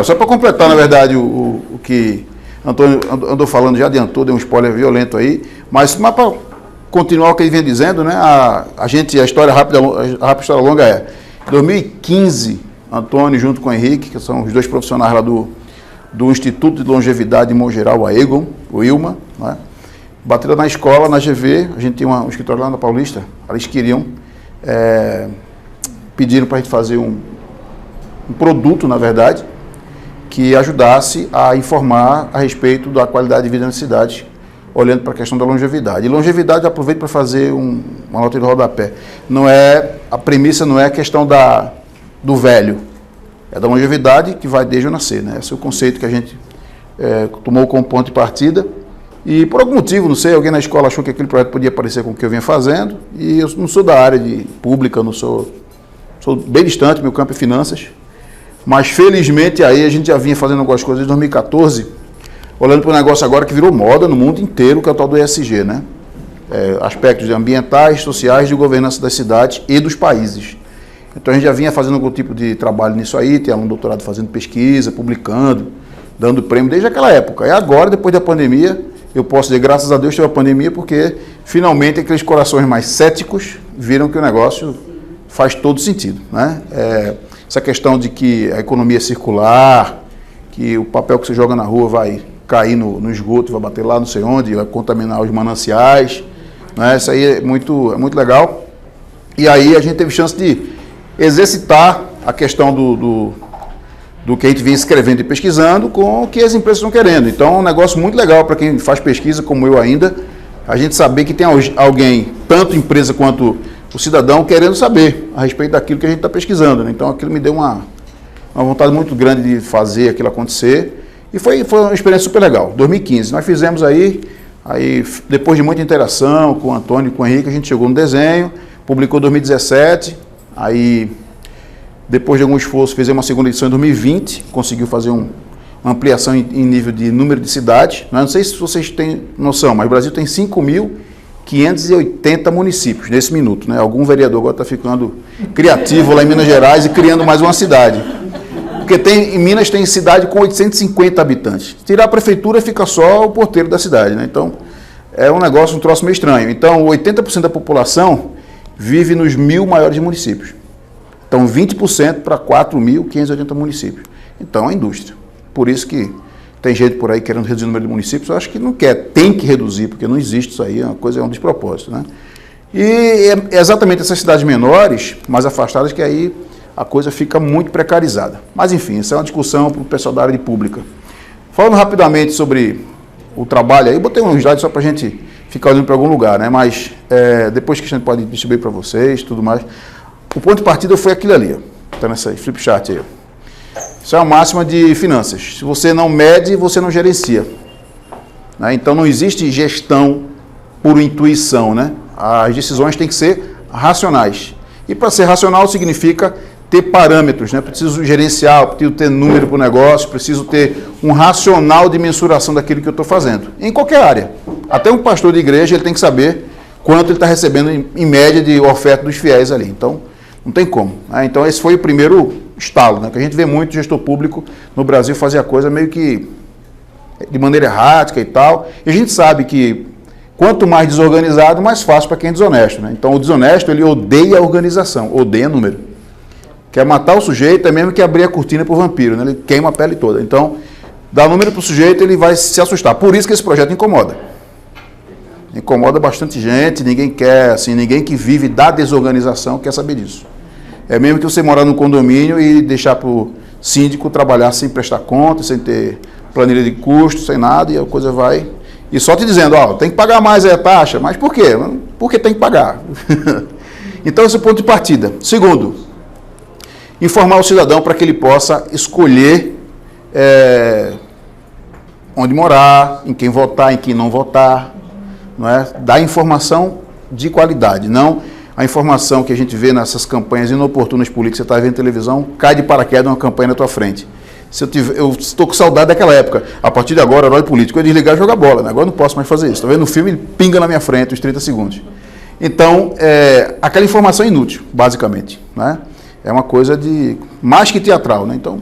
Só para completar, na verdade, o que Antônio andou falando, já adiantou, deu um spoiler violento aí, mas para continuar o que ele vinha dizendo, né, a história rápida, a rápida história longa é, em 2015, Antônio junto com o Henrique, que são os dois profissionais lá do Instituto de Longevidade de Mongeral, a EGON, o ILMA, né, bateram na escola, na GV, a gente tem um escritório lá na Paulista, eles queriam, pediram para a gente fazer um produto, na verdade, que ajudasse a informar a respeito da qualidade de vida na cidade, olhando para a questão da longevidade. E longevidade, aproveito para fazer uma nota de rodapé. A premissa não é a questão do velho, é da longevidade que vai desde o nascer, né? Esse é o conceito que a gente tomou como ponto de partida. E por algum motivo, não sei, alguém na escola achou que aquele projeto podia parecer com o que eu vinha fazendo, e eu não sou da área de pública, sou bem distante, meu campo é finanças, mas felizmente aí a gente já vinha fazendo algumas coisas desde 2014, olhando para um negócio agora que virou moda no mundo inteiro, que é o tal do ESG, né? Aspectos ambientais, sociais, de governança das cidades e dos países. Então a gente já vinha fazendo algum tipo de trabalho nisso aí, tem um doutorado fazendo pesquisa, publicando, dando prêmio desde aquela época. E agora, depois da pandemia, eu posso dizer, graças a Deus teve a pandemia, porque finalmente aqueles corações mais céticos viram que o negócio faz todo sentido, né? Essa questão de que a economia é circular, que o papel que você joga na rua vai cair no esgoto, vai bater lá não sei onde, vai contaminar os mananciais, né? Isso aí é muito legal. E aí a gente teve chance de exercitar a questão do que a gente vinha escrevendo e pesquisando com o que as empresas estão querendo. Então é um negócio muito legal para quem faz pesquisa, como eu ainda, a gente saber que tem alguém, tanto empresa quanto o cidadão, querendo saber a respeito daquilo que a gente está pesquisando, né? Então aquilo me deu uma vontade muito grande de fazer aquilo acontecer, e foi uma experiência super legal. 2015, nós fizemos aí depois de muita interação com o Antônio e com o Henrique, a gente chegou no desenho, publicou em 2017, aí depois de algum esforço fizemos uma segunda edição em 2020, conseguiu fazer uma ampliação em nível de número de cidades. Não sei se vocês têm noção, mas o Brasil tem 5.580 municípios nesse minuto, né? Algum vereador agora está ficando criativo lá em Minas Gerais e criando mais uma cidade. Porque em Minas tem cidade com 850 habitantes. Tirar a prefeitura, fica só o porteiro da cidade, né? Então, é um troço meio estranho. Então, 80% da população vive nos 1.000 maiores municípios. Então, 20% para 4.580 municípios. Então, é a indústria. Por isso que tem gente por aí querendo reduzir o número de municípios. Eu acho que não quer, tem que reduzir, porque não existe isso aí, é um despropósito, né? E é exatamente essas cidades menores, mais afastadas, que aí a coisa fica muito precarizada. Mas, enfim, essa é uma discussão para o pessoal da área de pública. Falando rapidamente sobre o trabalho aí, eu botei um slide só para a gente ficar olhando para algum lugar, né? Mas depois que a gente pode distribuir para vocês, tudo mais. O ponto de partida foi aquilo ali, está nessa flip chart aí. Isso é uma máxima de finanças. Se você não mede, você não gerencia, né? Então não existe gestão por intuição, né? As decisões têm que ser racionais. E para ser racional significa ter parâmetros, né? Preciso gerenciar, preciso ter número para o negócio, preciso ter um racional de mensuração daquilo que eu estou fazendo. Em qualquer área. Até um pastor de igreja ele tem que saber quanto ele está recebendo em média de oferta dos fiéis ali. Então, não tem como, né? Então, esse foi o primeiro estalo, né? Que a gente vê muito gestor público no Brasil fazer a coisa meio que de maneira errática e tal. E a gente sabe que quanto mais desorganizado, mais fácil para quem é desonesto, né? Então, o desonesto, ele odeia a organização, odeia número. Quer matar o sujeito, é mesmo que abrir a cortina para o vampiro, né? Ele queima a pele toda. Então, dá número para o sujeito, ele vai se assustar. Por isso que esse projeto incomoda. Incomoda bastante gente, ninguém quer, assim, ninguém que vive da desorganização quer saber disso. É mesmo que você morar num condomínio e deixar para o síndico trabalhar sem prestar conta, sem ter planilha de custos, sem nada, e a coisa vai... E só te dizendo, ó, tem que pagar mais a taxa. Mas por quê? Porque tem que pagar. Então, esse é o ponto de partida. Segundo, informar o cidadão para que ele possa escolher onde morar, em quem votar, em quem não votar, não é? Dar informação de qualidade, não a informação que a gente vê nessas campanhas inoportunas políticas. Você está vendo televisão, cai de paraquedas uma campanha na tua frente. Eu estou com saudade daquela época. A partir de agora, horário político, eu desligar e jogar bola, né? Agora eu não posso mais fazer isso. Estou vendo o filme, ele pinga na minha frente, os 30 segundos. Então, aquela informação é inútil, basicamente, né? É uma coisa de mais que teatral, né? Então,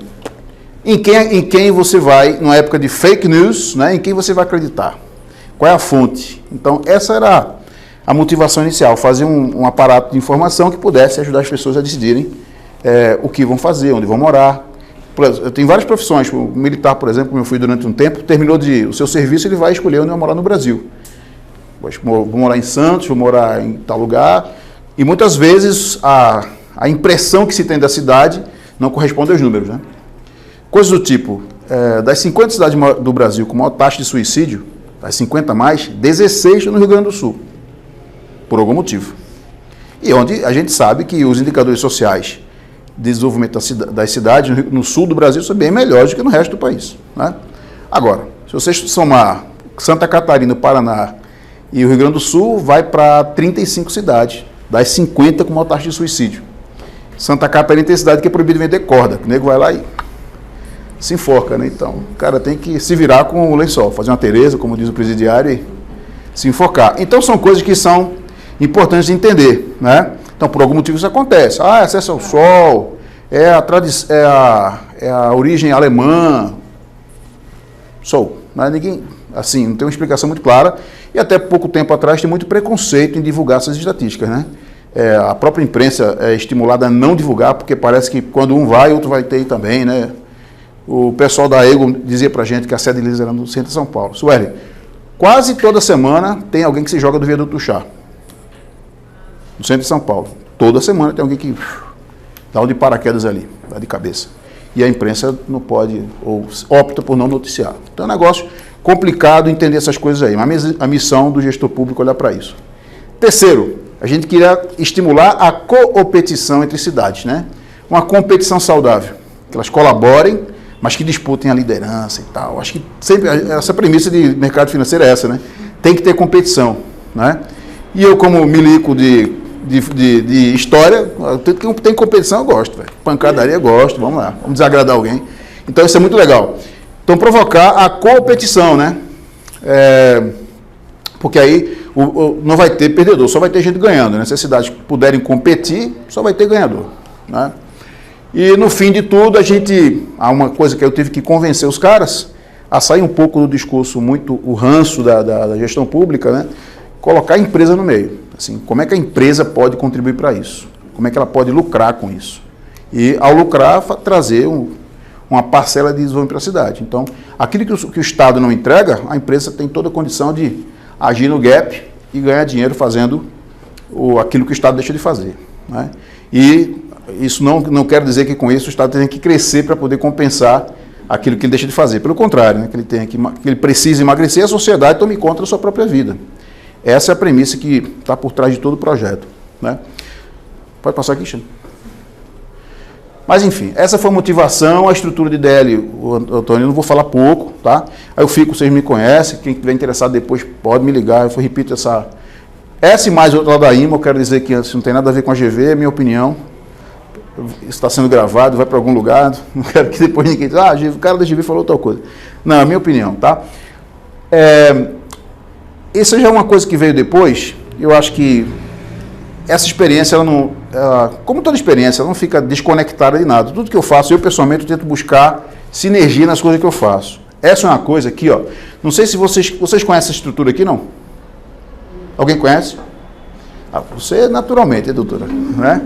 em quem você vai, numa época de fake news, né, em quem você vai acreditar. Qual é a fonte? Então, essa era a motivação inicial, fazer um aparato de informação que pudesse ajudar as pessoas a decidirem o que vão fazer, onde vão morar. Eu tenho várias profissões, o militar, por exemplo, como eu fui durante um tempo, terminou o seu serviço, ele vai escolher onde vai morar no Brasil. Vou morar em Santos, vou morar em tal lugar, e muitas vezes a impressão que se tem da cidade não corresponde aos números, né? Coisas do tipo, das 50 cidades do Brasil com maior taxa de suicídio, das 50 mais, 16 estão no Rio Grande do Sul, por algum motivo. E onde a gente sabe que os indicadores sociais de desenvolvimento das cidades no sul do Brasil são bem melhores do que no resto do país, né? Agora, se vocês somar Santa Catarina, Paraná e o Rio Grande do Sul, vai para 35 cidades, das 50 com maior taxa de suicídio. Santa Catarina tem cidade que é proibido vender corda, que o nego vai lá e se enforca, né? Então, o cara tem que se virar com o lençol, fazer uma Tereza, como diz o presidiário, e se enforcar. Então, são coisas que são importantes de entender, né? Então, por algum motivo isso acontece. Acesso ao sol, é a origem alemã. Mas ninguém, assim, não tem uma explicação muito clara. E até pouco tempo atrás tem muito preconceito em divulgar essas estatísticas, né? A própria imprensa é estimulada a não divulgar, porque parece que quando um vai, outro vai ter também, né? O pessoal da EGO dizia pra gente que a sede deles era no centro de São Paulo. Sueli, quase toda semana tem alguém que se joga do viaduto do chá. No centro de São Paulo. Toda semana tem alguém que dá um de paraquedas ali, dá de cabeça. E a imprensa não pode, ou opta por não noticiar. Então é um negócio complicado entender essas coisas aí. Mas a missão do gestor público é olhar para isso. Terceiro, a gente queria estimular a coopetição entre cidades, né? Uma competição saudável. Que elas colaborem, mas que disputem a liderança e tal. Acho que sempre essa premissa de mercado financeiro é essa, né? Tem que ter competição, né? E eu, como milico de história, tem competição, eu gosto, velho. Pancadaria, eu gosto, vamos lá, vamos desagradar alguém. Então, isso é muito legal. Então, provocar a competição, né? Porque aí não vai ter perdedor, só vai ter gente ganhando, né? Se as cidades puderem competir, só vai ter ganhador, né? E, no fim de tudo, há uma coisa que eu tive que convencer os caras a sair um pouco do discurso o ranço da gestão pública, né? Colocar a empresa no meio. Assim, como é que a empresa pode contribuir para isso? Como é que ela pode lucrar com isso? E, ao lucrar, trazer uma parcela de desenvolvimento para a cidade. Então, aquilo que o Estado não entrega, a empresa tem toda a condição de agir no gap e ganhar dinheiro fazendo aquilo que o Estado deixa de fazer, né? E isso não quer dizer que com isso o Estado tem que crescer para poder compensar aquilo que ele deixa de fazer. Pelo contrário, né? Que ele precisa emagrecer, a sociedade tome conta da sua própria vida. Essa é a premissa que está por trás de todo o projeto, né? Pode passar aqui, Xande. Mas, enfim, essa foi a motivação, a estrutura de DL, Antônio, eu não vou falar pouco, tá? Aí eu fico, vocês me conhecem, quem estiver interessado depois pode me ligar, eu repito essa e mais outra lá da IMA, eu quero dizer que isso não tem nada a ver com a GV, é minha opinião. Isso está sendo gravado, vai para algum lugar, não quero que depois ninguém diga, o cara da GV falou tal coisa. Não, é a minha opinião, tá? Essa já é uma coisa que veio depois. Eu acho que essa experiência, como toda experiência, ela não fica desconectada de nada. Tudo que eu faço, eu pessoalmente tento buscar sinergia nas coisas que eu faço. Essa é uma coisa aqui, ó. Não sei se vocês conhecem essa estrutura aqui, não? Alguém conhece? Você naturalmente, doutora, né?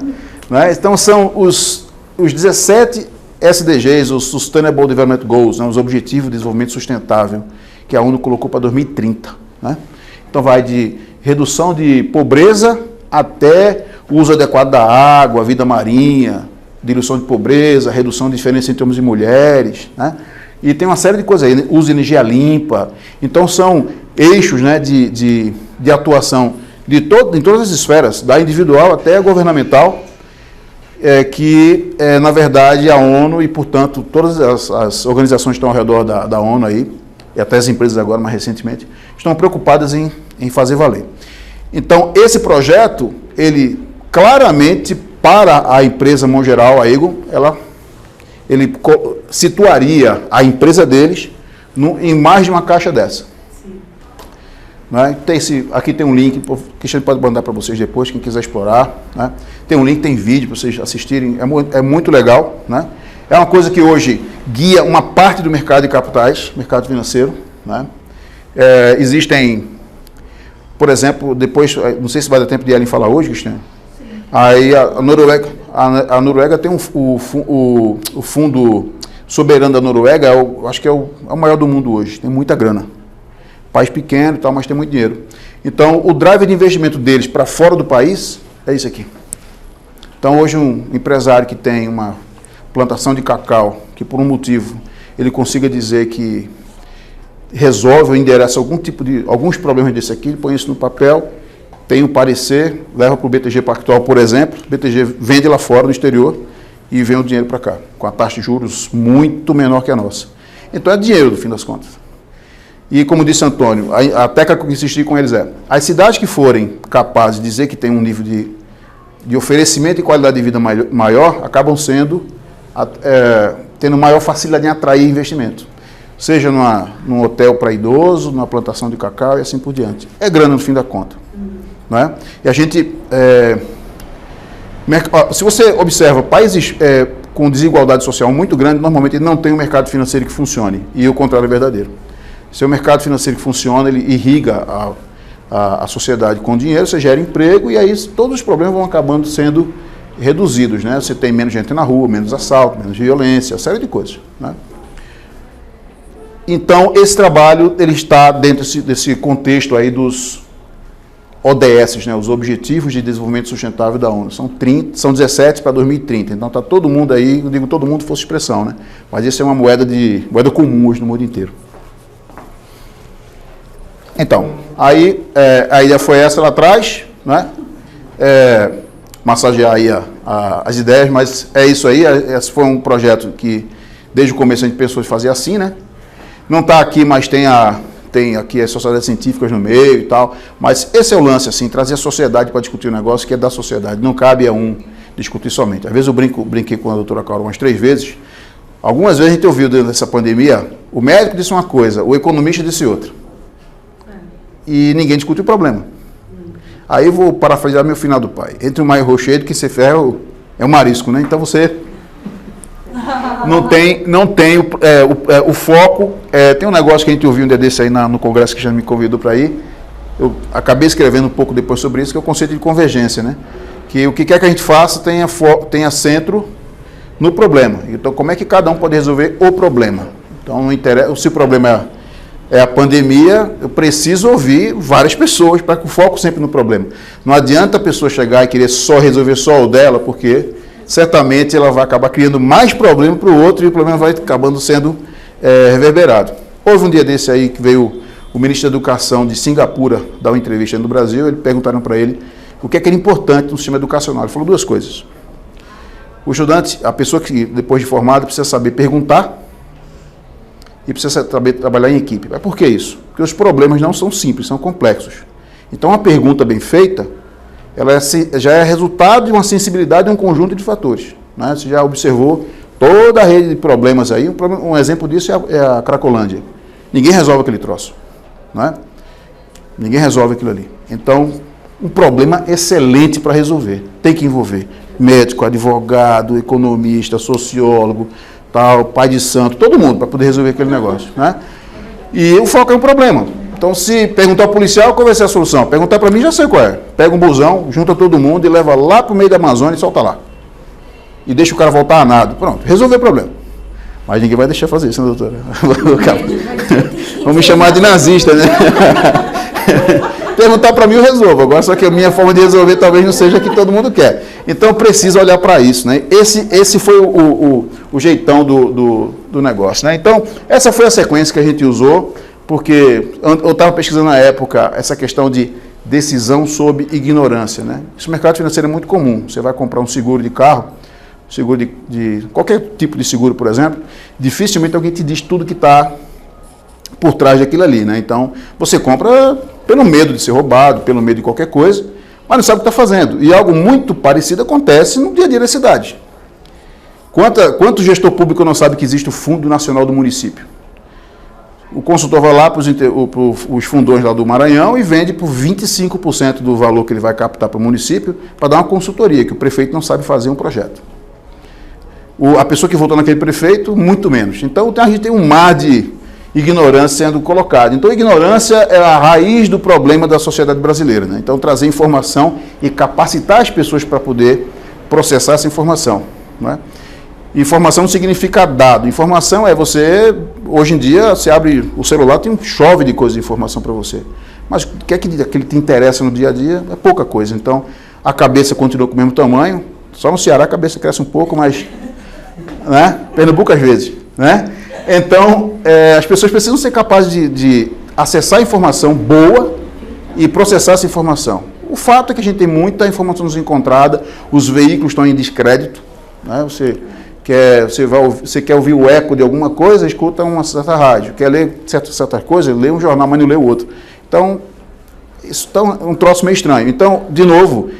Então são os 17 SDGs, os Sustainable Development Goals, né? Os Objetivos de Desenvolvimento Sustentável, que a ONU colocou para 2030, né? Então vai de redução de pobreza até o uso adequado da água, vida marinha, diluição de pobreza, redução de diferença entre homens e mulheres, né? E tem uma série de coisas aí, uso de energia limpa. Então são eixos, né, de atuação em todas as esferas, da individual até a governamental, que, na verdade, a ONU e, portanto, todas as organizações que estão ao redor da ONU aí, e até as empresas agora, mais recentemente, estão preocupadas em fazer valer. Então, esse projeto, ele claramente, para a empresa Mongeral, a EGO, ele situaria a empresa deles em mais de uma caixa dessa. Né? Aqui tem um link que a gente pode mandar para vocês depois, quem quiser explorar, né? Tem um link, tem vídeo para vocês assistirem, é muito legal, né? É uma coisa que hoje guia uma parte do mercado de capitais, mercado financeiro, né? Existem, por exemplo, depois, não sei se vai dar tempo de Ellen falar hoje, Cristiane. Aí a Noruega tem o fundo soberano da Noruega, acho que é o maior do mundo hoje, tem muita grana. País pequeno e tal, mas tem muito dinheiro. Então, o drive de investimento deles para fora do país é isso aqui. Então, hoje um empresário que tem uma plantação de cacau, que por um motivo ele consiga dizer que resolve ou endereça alguns problemas desse aqui, ele põe isso no papel, tem um parecer, leva para o BTG Pactual, por exemplo, o BTG vende lá fora, no exterior, e vem o dinheiro para cá, com a taxa de juros muito menor que a nossa. Então é dinheiro, no fim das contas. E como disse Antônio, a técnica que eu insisti com eles as cidades que forem capazes de dizer que tem um nível de oferecimento e qualidade de vida maior, acabam tendo maior facilidade em atrair investimento. Seja num hotel para idoso, numa plantação de cacau e assim por diante. É grana no fim da conta. Não é? E a gente... se você observa países com desigualdade social muito grande, normalmente não tem um mercado financeiro que funcione. E o contrário é verdadeiro. Se o mercado financeiro que funciona, ele irriga a sociedade com dinheiro, você gera emprego e aí todos os problemas vão acabando sendo reduzidos, né? Você tem menos gente na rua, menos assalto, menos violência, uma série de coisas, né? Então, esse trabalho ele está dentro desse contexto aí dos ODS, né? Os Objetivos de Desenvolvimento Sustentável da ONU. São 17 para 2030. Então, está todo mundo aí, eu digo todo mundo fosse expressão, né? Mas isso é uma moeda comum hoje no mundo inteiro. Então, aí a ideia foi essa lá atrás, né? Massagear aí as ideias, mas é isso aí. Esse foi um projeto que, desde o começo, a gente pensou em fazer assim, né? Não está aqui, mas tem aqui as sociedades científicas no meio e tal, mas esse é o lance, assim, trazer a sociedade para discutir o negócio que é da sociedade, não cabe a um discutir somente. Às vezes eu brinquei com a doutora Carol umas 3 vezes, algumas vezes a gente ouviu dentro dessa pandemia, o médico disse uma coisa, o economista disse outra, e ninguém discute o problema. Aí eu vou parafrasear meu finado pai, entre o mar e o rochedo, que se ferra é o marisco, né? Então você... Não tem o foco. Tem um negócio que a gente ouviu um dia desse aí no congresso que já me convidou para ir. Eu acabei escrevendo um pouco depois sobre isso, que é o conceito de convergência, né? Que o que quer que a gente faça tenha centro no problema. Então, como é que cada um pode resolver o problema? Então, não interessa, se o problema é a pandemia, eu preciso ouvir várias pessoas para que o foco sempre no problema. Não adianta a pessoa chegar e querer resolver só o dela, porque certamente ela vai acabar criando mais problema para o outro e o problema vai acabando sendo reverberado. Houve um dia desse aí que veio o ministro da Educação de Singapura dar uma entrevista no Brasil, perguntaram para ele o que é importante no sistema educacional. Ele falou 2 coisas. O estudante, a pessoa que depois de formada, precisa saber perguntar e precisa saber trabalhar em equipe. Mas por que isso? Porque os problemas não são simples, são complexos. Então, uma pergunta bem feita, ela já é resultado de uma sensibilidade de um conjunto de fatores, né? Você já observou toda a rede de problemas aí, um exemplo disso é a Cracolândia. Ninguém resolve aquele troço, né? Ninguém resolve aquilo ali. Então, um problema excelente para resolver. Tem que envolver médico, advogado, economista, sociólogo, tal, pai de santo, todo mundo para poder resolver aquele negócio, né? E o foco é um problema. Então, se perguntar ao policial, qual vai ser a solução? Perguntar para mim, já sei qual é. Pega um busão, junta todo mundo e leva lá para o meio da Amazônia e solta lá. E deixa o cara voltar a nado. Pronto, resolveu o problema. Mas ninguém vai deixar fazer isso, né, doutora? Vão me chamar de nazista, né? Perguntar para mim, eu resolvo. Agora, só que a minha forma de resolver talvez não seja a que todo mundo quer. Então, precisa olhar para isso, né? Esse foi o jeitão do negócio, né? Então, essa foi a sequência que a gente usou, porque eu estava pesquisando na época essa questão de decisão sob ignorância, né? Isso no mercado financeiro é muito comum. Você vai comprar um seguro de carro, seguro de qualquer tipo de seguro, por exemplo, dificilmente alguém te diz tudo que está por trás daquilo ali, né? Então, você compra pelo medo de ser roubado, pelo medo de qualquer coisa, mas não sabe o que está fazendo. E algo muito parecido acontece no dia a dia da cidade. Quanto gestor público não sabe que existe o Fundo Nacional do Município? O consultor vai lá para os fundões lá do Maranhão e vende por 25% do valor que ele vai captar para o município para dar uma consultoria, que o prefeito não sabe fazer um projeto. A pessoa que votou naquele prefeito, muito menos. Então, a gente tem um mar de ignorância sendo colocado. Então, a ignorância é a raiz do problema da sociedade brasileira, né? Então, trazer informação e capacitar as pessoas para poder processar essa informação, né? Informação não significa dado. Informação é você, hoje em dia, você abre o celular, tem um chove de coisa de informação para você. Mas o que é que te interessa no dia a dia? É pouca coisa. Então, a cabeça continua com o mesmo tamanho. Só no Ceará a cabeça cresce um pouco, mas, né? Pernambuco às vezes, né? Então, as pessoas precisam ser capazes de acessar a informação boa e processar essa informação. O fato é que a gente tem muita informação desencontrada, os veículos estão em descrédito, né? Você quer ouvir o eco de alguma coisa, escuta uma certa rádio. Quer ler certas coisas, lê um jornal, mas não lê o outro. Então, isso é um troço meio estranho. Então, de novo,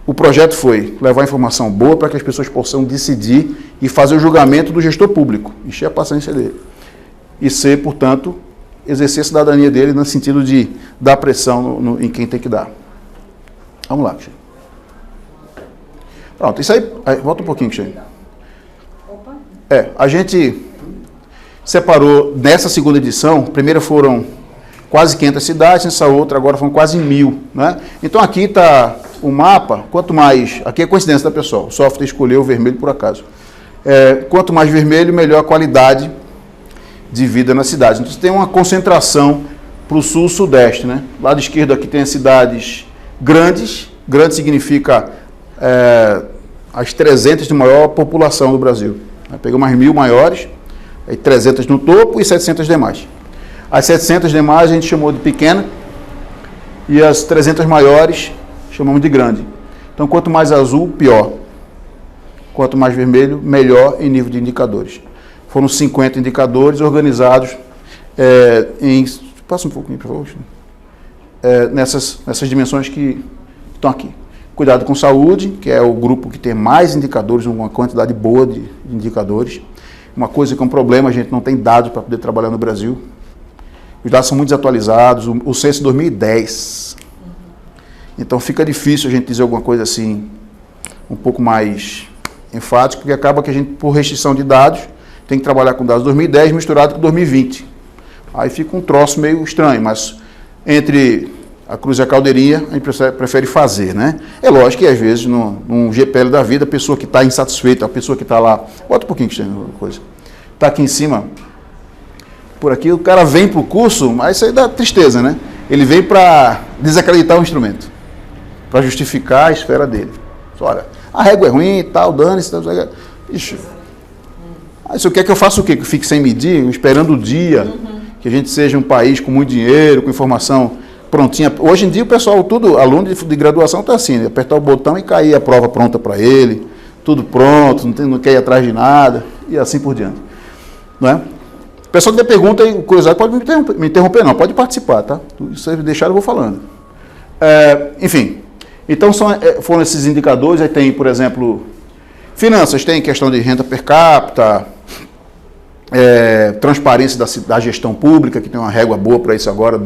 o projeto foi levar informação boa para que as pessoas possam decidir e fazer o julgamento do gestor público, encher a paciência dele. E ser, portanto, exercer a cidadania dele no sentido de dar pressão em quem tem que dar. Vamos lá, Cristiano. Pronto, isso aí volta um pouquinho, Cristiano. A gente separou, nessa segunda edição, primeiro foram quase 500 cidades, nessa outra agora foram quase 1.000, né? Então aqui está o mapa, quanto mais, aqui é coincidência, tá, pessoal? O software escolheu o vermelho por acaso. Quanto mais vermelho, melhor a qualidade de vida na cidade. Então você tem uma concentração para o sul-sudeste, né? Lado esquerdo aqui tem as cidades grandes, grande significa as 300 de maior população do Brasil. Pegamos as 1.000 maiores, aí 300 no topo e 700 demais. As 700 demais a gente chamou de pequena e as 300 maiores chamamos de grande. Então, quanto mais azul, pior. Quanto mais vermelho, melhor em nível de indicadores. Foram 50 indicadores organizados em... Passa um pouquinho, por favor. Nessas dimensões que estão aqui. Cuidado com saúde, que é o grupo que tem mais indicadores, uma quantidade boa de indicadores. Uma coisa que é um problema, a gente não tem dados para poder trabalhar no Brasil. Os dados são muito desatualizados, o censo de 2010. Então fica difícil a gente dizer alguma coisa assim, um pouco mais enfática, porque acaba que a gente, por restrição de dados, tem que trabalhar com dados de 2010 misturado com 2020. Aí fica um troço meio estranho, mas entre a cruz e a caldeirinha, a gente prefere fazer, né? É lógico que, às vezes, num GPL da vida, a pessoa que está insatisfeita, a pessoa que está lá... Bota um pouquinho, Cristiano, coisa. Está aqui em cima, por aqui, o cara vem para o curso, mas isso aí dá tristeza, né? Ele vem para desacreditar o instrumento, para justificar a esfera dele. Olha, a régua é ruim e tal, dane-se... Ixi, aí você quer que eu faça o quê? Que eu fique sem medir, esperando o dia, que a gente seja um país com muito dinheiro, com informação... prontinha. Hoje em dia o pessoal, aluno de graduação está assim, apertar o botão e cair a prova pronta para ele, tudo pronto, não quer ir atrás de nada, e assim por diante. Não é? O pessoal que tem pergunta e curiosidade pode me interromper, não, pode participar, tá? Se vocês deixarem, eu vou falando. Enfim, então foram esses indicadores, aí tem, por exemplo, finanças, tem questão de renda per capita, transparência da gestão pública, que tem uma régua boa para isso agora,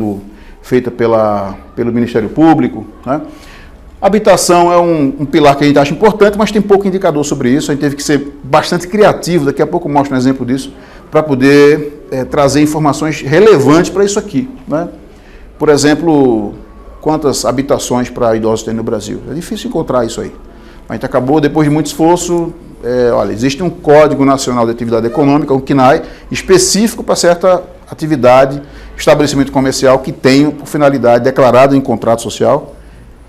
feita pelo Ministério Público, né? Habitação é um pilar que a gente acha importante, mas tem pouco indicador sobre isso, a gente teve que ser bastante criativo, daqui a pouco eu mostro um exemplo disso, para poder trazer informações relevantes para isso aqui, né? Por exemplo, quantas habitações para idosos tem no Brasil? É difícil encontrar isso aí. A gente acabou, depois de muito esforço, olha, existe um Código Nacional de Atividade Econômica, um CNAE, específico para certa atividade, estabelecimento comercial que tenha por finalidade declarada em contrato social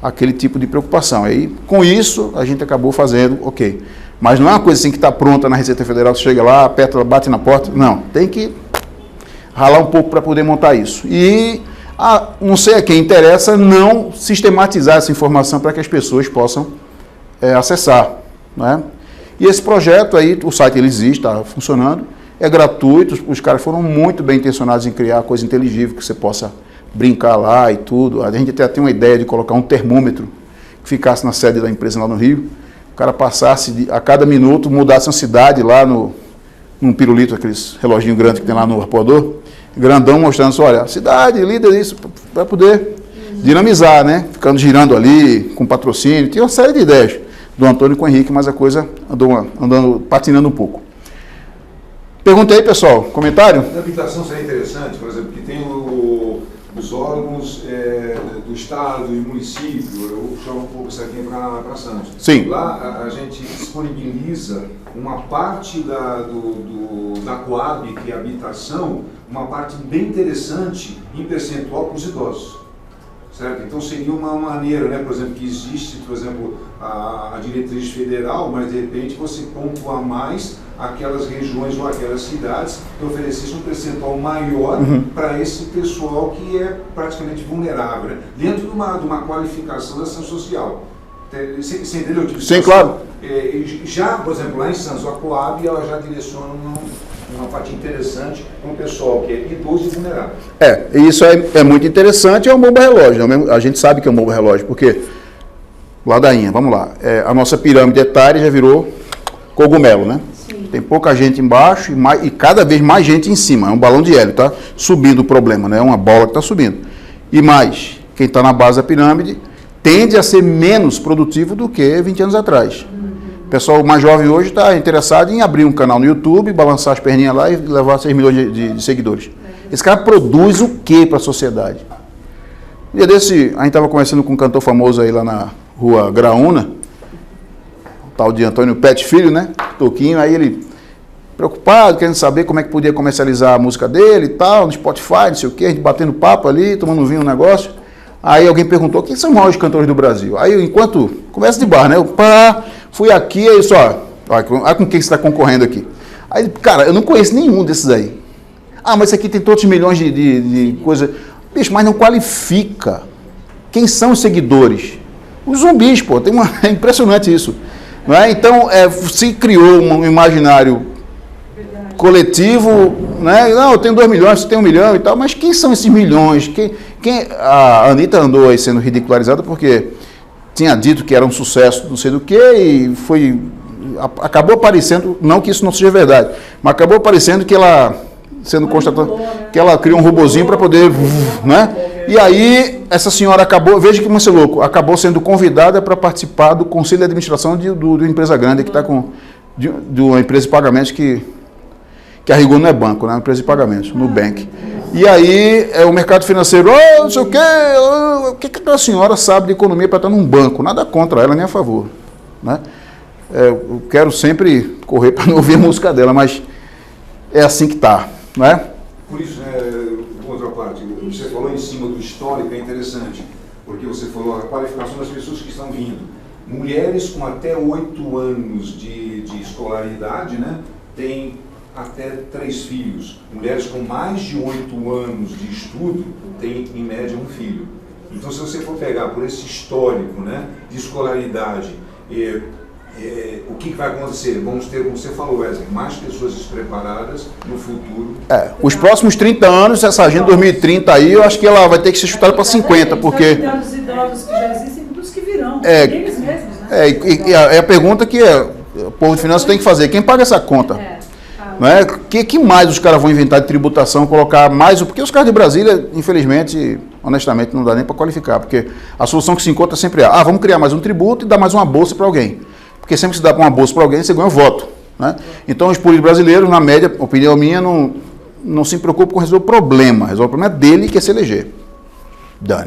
aquele tipo de preocupação. Aí, com isso, a gente acabou fazendo, ok. Mas não é uma coisa assim que está pronta na Receita Federal, você chega lá, aperta, bate na porta. Não, tem que ralar um pouco para poder montar isso. E, não sei a quem interessa, não sistematizar essa informação para que as pessoas possam acessar, né? E esse projeto aí, o site ele existe, está funcionando, é gratuito, os caras foram muito bem intencionados em criar coisa inteligível, que você possa brincar lá e tudo. A gente até tem uma ideia de colocar um termômetro que ficasse na sede da empresa lá no Rio, o cara passasse, a cada minuto, mudasse uma cidade lá num pirulito, aqueles reloginho grande que tem lá no arpoador, grandão, mostrando assim, olha, cidade, líder, isso, para poder dinamizar, né? Ficando girando ali, com patrocínio, tinha uma série de ideias. do Antônio com o Henrique, mas a coisa andando patinando um pouco. Pergunta aí, pessoal. Comentário? A habitação seria interessante, por exemplo, que tem os órgãos do Estado e município, eu chamo um pouco isso aqui para Santos. Sim. Lá a gente disponibiliza uma parte da Coab, que é a habitação, uma parte bem interessante em percentual para os idosos. Certo? Então seria uma maneira, né, por exemplo, que existe, por exemplo, a diretriz federal, mas de repente você pontua mais aquelas regiões ou aquelas cidades que oferecessem um percentual maior para esse pessoal que é praticamente vulnerável, né? Dentro de uma qualificação da ação social. Você entendeu? Tipo, sim, claro. Já, por exemplo, lá em Santos, a Coab, ela já direciona uma parte interessante para um pessoal que é idoso e vulnerável. Isso é muito interessante, é um bomba relógio. A gente sabe que é um bomba relógio, porque, ladainha, vamos lá, a nossa pirâmide etária já virou cogumelo, né? Sim. Tem pouca gente embaixo e cada vez mais gente em cima. É um balão de hélio, tá subindo o problema, né? É uma bola que está subindo. E mais, quem está na base da pirâmide tende a ser menos produtivo do que 20 anos atrás. O pessoal mais jovem hoje está interessado em abrir um canal no YouTube, balançar as perninhas lá e levar 6 milhões de seguidores. Esse cara produz o que para a sociedade? Um dia desse, a gente estava conversando com um cantor famoso aí lá na rua Graúna, o tal de Antônio Pet Filho, né? Toquinho, aí ele preocupado, querendo saber como é que podia comercializar a música dele e tal, no Spotify, não sei o quê, a gente batendo papo ali, tomando um vinho no negócio. Aí alguém perguntou, quem são os maiores cantores do Brasil? Aí, enquanto, conversa de bar, né? Eu, fui aqui, aí só, olha com quem você está concorrendo aqui. Aí, cara, eu não conheço nenhum desses aí. Ah, mas esse aqui tem todos os milhões de coisa. Bicho, mas não qualifica. Quem são os seguidores? Os zumbis, pô, é impressionante isso. Não é? Então, se criou um imaginário coletivo, né? Não, eu tenho 2 milhões, você tem 1 milhão e tal, mas quem são esses milhões? A Anitta andou aí sendo ridicularizada porque tinha dito que era um sucesso não sei do que e acabou aparecendo, não que isso não seja verdade, mas acabou aparecendo que ela, sendo constatado, que ela criou um robozinho para poder, né? E aí, essa senhora acabou, veja que você é louco, acabou sendo convidada para participar do conselho de administração de uma empresa grande que está de uma empresa de pagamentos que a rigor não é banco, né? É uma empresa de pagamentos, Nubank. E aí, o mercado financeiro, não sei o quê, o que aquela senhora sabe de economia para estar num banco? Nada contra ela, nem a favor, né? Eu quero sempre correr para não ouvir a música dela, mas é assim que está, né? Por isso, outra parte, você falou em cima do histórico, é interessante, porque você falou a qualificação das pessoas que estão vindo. Mulheres com até 8 anos de escolaridade, né, têm até 3 filhos. Mulheres com mais de 8 anos de estudo têm, em média, 1 filho. Então, se você for pegar por esse histórico, né, de escolaridade, o que vai acontecer? Vamos ter, como você falou, Wesley, mais pessoas despreparadas no futuro. Os próximos 30 anos, essa agenda 2030 aí, eu acho que ela vai ter que ser chutada para 50, porque... Dos idosos que já existem e dos que virão, eles mesmos, né? E a pergunta que o povo de finanças tem que fazer, quem paga essa conta? Não é? Que mais os caras vão inventar de tributação, colocar mais... Porque os caras de Brasília, infelizmente, honestamente, não dá nem para qualificar, porque a solução que se encontra sempre é, vamos criar mais um tributo e dar mais uma bolsa para alguém. Porque sempre que se dá uma bolsa para alguém, você ganha um voto, né? Então, os políticos brasileiros, na média, opinião minha, não se preocupam com resolver o problema. Resolve o problema dele, que é se eleger.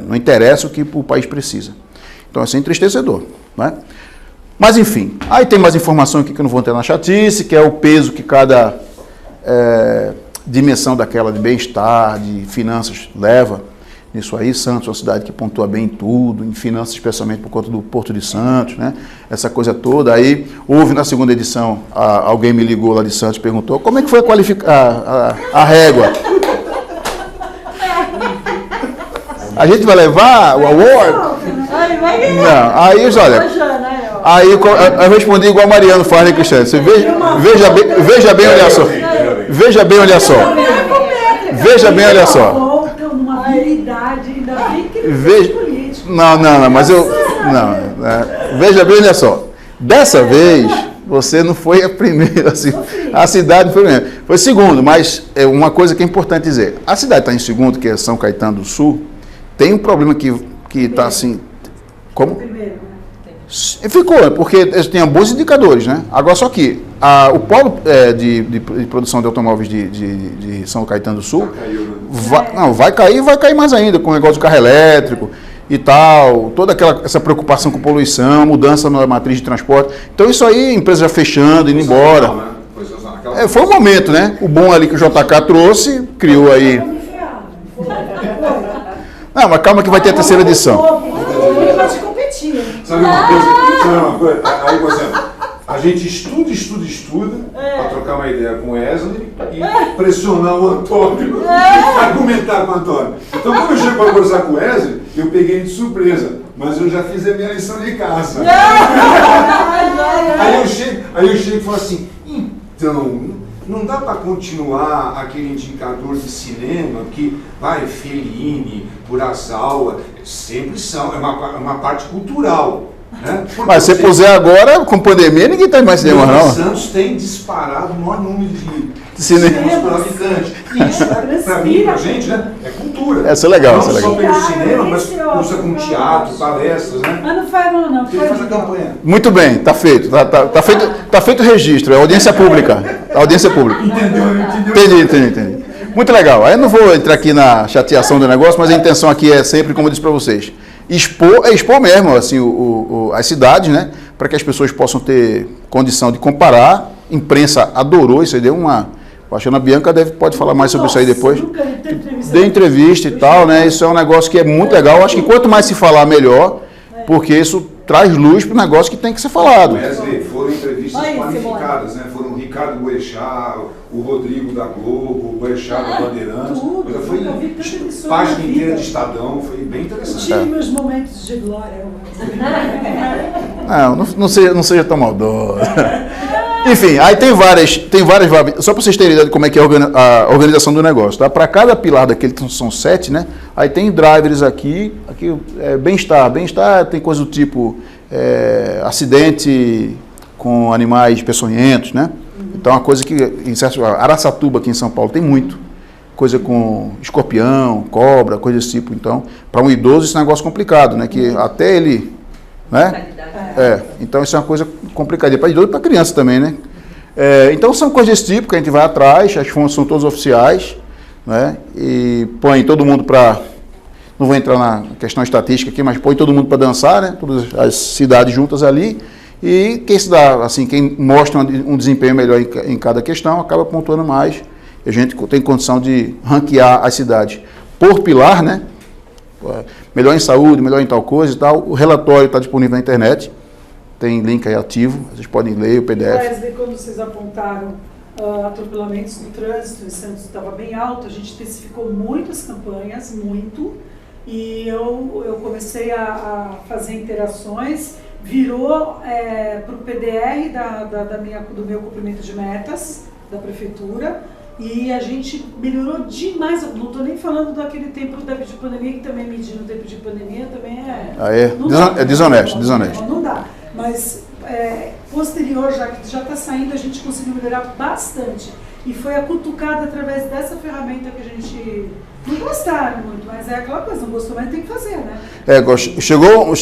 Não interessa o que o país precisa. Então, é entristecedor, né? Mas, enfim, aí tem mais informação aqui que eu não vou ter na chatice, que é o peso que cada dimensão daquela de bem-estar, de finanças leva. Isso aí, Santos é uma cidade que pontua bem em tudo, em finanças, especialmente por conta do Porto de Santos, né? Essa coisa toda. Aí, houve na segunda edição, alguém me ligou lá de Santos e perguntou como é que foi a régua. A gente vai levar o award? Não, aí, olha... Aí eu respondi igual a Mariano faz, né, Cristiano? Você veja bem, olha só. Veja bem, olha só. Veja bem, olha só. Não, mas eu... Não, veja bem, olha só. Dessa vez, você não foi a primeira, assim, a cidade foi a primeira. Foi segundo, mas uma coisa que é importante dizer. A cidade está em segundo, que é São Caetano do Sul, tem um problema que está assim... Como? Ficou, porque eles tinham bons indicadores, né? Agora, só que o polo de produção de automóveis de São Caetano do Sul vai cair mais ainda, com o negócio do carro elétrico e tal, toda essa preocupação com poluição, mudança na matriz de transporte. Então, isso aí, a empresa já fechando, indo embora. Foi um momento, né? O bom ali que o JK trouxe, criou aí... Não, mas calma que vai ter a terceira edição. Sabe uma coisa? Aí, por exemplo, a gente estuda para trocar uma ideia com o Wesley e pressionar o Antônio, argumentar com o Antônio. Então, quando eu chego para conversar com o Wesley, eu peguei ele de surpresa, mas eu já fiz a minha lição de casa. Aí eu chego e falo assim, então, não dá para continuar aquele indicador de cinema que vai Fellini, Kurosawa, sempre são, é uma parte cultural. Né? Mas se puser agora, com pandemia, ninguém está mais cinema, não. Santos tem disparado o maior número de cinemas por habitante. E isso, para mim, para a gente, né, é cultura. Essa é legal, não essa é legal. só pelo cinema, mas usa com teatro, palestras, né? Mas não faz não. Ele faz a campanha. Muito bem, está feito. Tá feito o registro, é audiência pública. Audiência pública. Entendeu? Entendi. Muito legal. Aí eu não vou entrar aqui na chateação do negócio, mas a intenção aqui é sempre, como eu disse para vocês, expor mesmo assim, as cidades, né? Para que as pessoas possam ter condição de comparar. A imprensa adorou isso aí, deu uma... A Ana Bianca pode falar mais sobre isso aí depois. Deu entrevista e tal, né? Isso é um negócio que é muito legal. Acho que quanto mais se falar, melhor, porque isso traz luz para o negócio que tem que ser falado. Wesley, foram entrevistas qualificadas, né? Foram o Ricardo Boechat, o Rodrigo da Globo, o Boechat da Bandeirantes. Foi página inteira de Estadão, foi bem interessante. Eu tive meus momentos de glória. Não seja tão maldoso. Enfim, aí tem várias, só para vocês terem ideia de como é que é a organização do negócio, tá? Para cada pilar daquele, são 7, né? Aí tem drivers aqui bem-estar tem coisa do tipo acidente com animais peçonhentos, né? Então, uma coisa que, Araçatuba aqui em São Paulo tem muito, coisa com escorpião, cobra, coisa desse tipo. Então, para um idoso isso é um negócio complicado, né? Que até ele... né? Então isso é uma coisa complicada para idoso e para criança também, né? Então são coisas desse tipo que a gente vai atrás, as fontes são todas oficiais, né? E põe todo mundo para, não vou entrar na questão estatística aqui, mas põe todo mundo para dançar, né? Todas as cidades juntas ali, e quem mostra um desempenho melhor em cada questão acaba pontuando mais, e a gente tem condição de ranquear as cidades por pilar, né? Melhor em saúde, melhor em tal coisa e tal. O relatório está disponível na internet, tem link aí ativo, vocês podem ler o PDF. Wesley, quando vocês apontaram atropelamentos no trânsito, em Santos estava bem alto, a gente especificou muitas campanhas, e eu comecei a fazer interações, virou para o PDR do meu cumprimento de metas da prefeitura. E a gente melhorou demais, não estou nem falando daquele tempo de pandemia, que também medindo o tempo de pandemia também é desonesto. Não dá, mas posterior, já que já está saindo, a gente conseguiu melhorar bastante. E foi a cutucada através dessa ferramenta que a gente... Não gostaram muito, mas é aquela coisa, não gostou, mas tem que fazer, né? Chegou Não,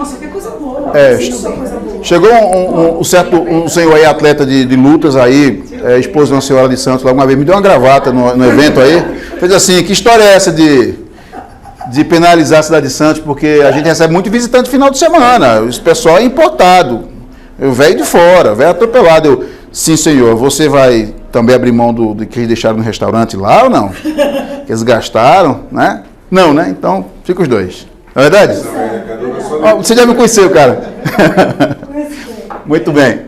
só que é coisa boa. Chegou um senhor aí, atleta de lutas aí, esposo de uma senhora de Santos, lá uma vez, me deu uma gravata no evento aí, fez assim, que história é essa de penalizar a cidade de Santos, porque a gente recebe muito visitante no final de semana, esse pessoal é importado, eu veio de fora, veio atropelado, sim senhor, você vai também abrir mão do que eles deixaram no restaurante lá ou não? Que eles gastaram, né? Não, né? Então, fica os dois. Não é verdade? Você já me conheceu, cara. Muito bem,